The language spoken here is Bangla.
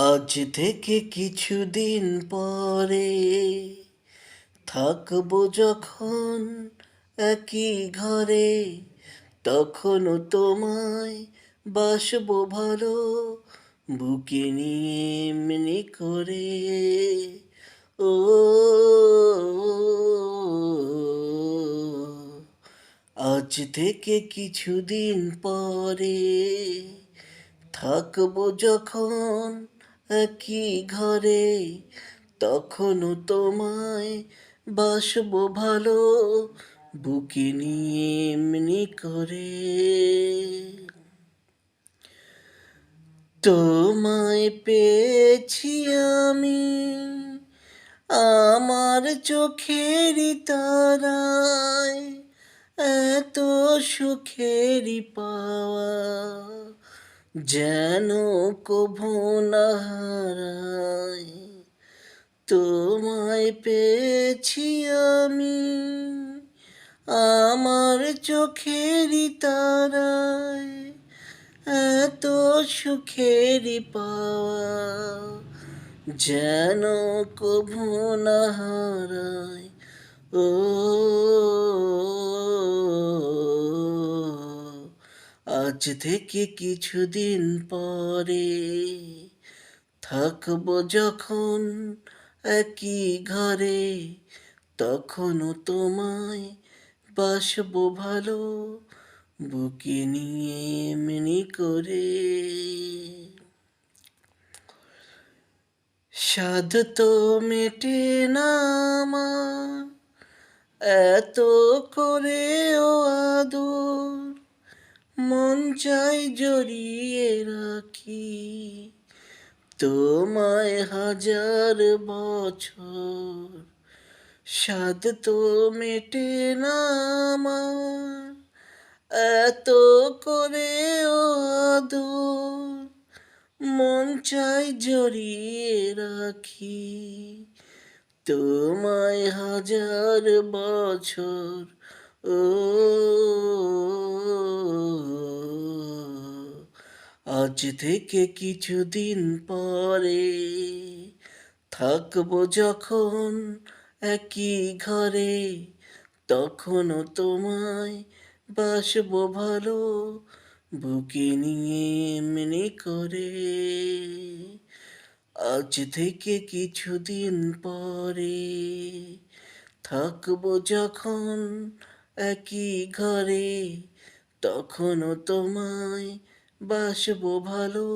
আজ থেকে কিছুদিন পরে থাকবো যখন একই ঘরে, তখনও তোমায় বাসবো ভালো, বুকে নিয়ে এমনি করে। ও আজ থেকে কিছুদিন পরে থাকবো যখন একই ঘরে, তখনও তোমায় বাসবো ভালো, বুকে নিয়ে এমনি করে। তোমায় পেয়েছি আমি আমার চোখেরই তারায়, এত সুখেরই পাওয়া যেন কভু না হারাই। তোমায় পেয়েছি আমি আমার চোখেরই তারায়, এত সুখেরই পাওয়া যেন কভু না হারাই। ও আজ থেকে কিছুদিন পরে থাকবো যখন একই ঘরে, তখনও তোমায় বাসবো ভালো, বুকে নিয়ে এমনি করে। সাধ তো মেটে না আমার এত করেও আদর, মন চাই জড়িয়ে রাখি তোমায় হাজার বছর। স্বাদ তো মেটে না আমার এত করেও আদর, মন চাই জড়িয়ে রাখি তোমায় হাজার বছর। ও আজ থেকে কিছুদিন পরে থাকবো যখন একই ঘরে, তখনও তোমায় বাসবো ভালো, বুকে নিয়ে এমনি করে। আজ থেকে কিছুদিন পরে থাকবো যখন একই ঘরে, তখনও তোমায় বাসবো ভালো।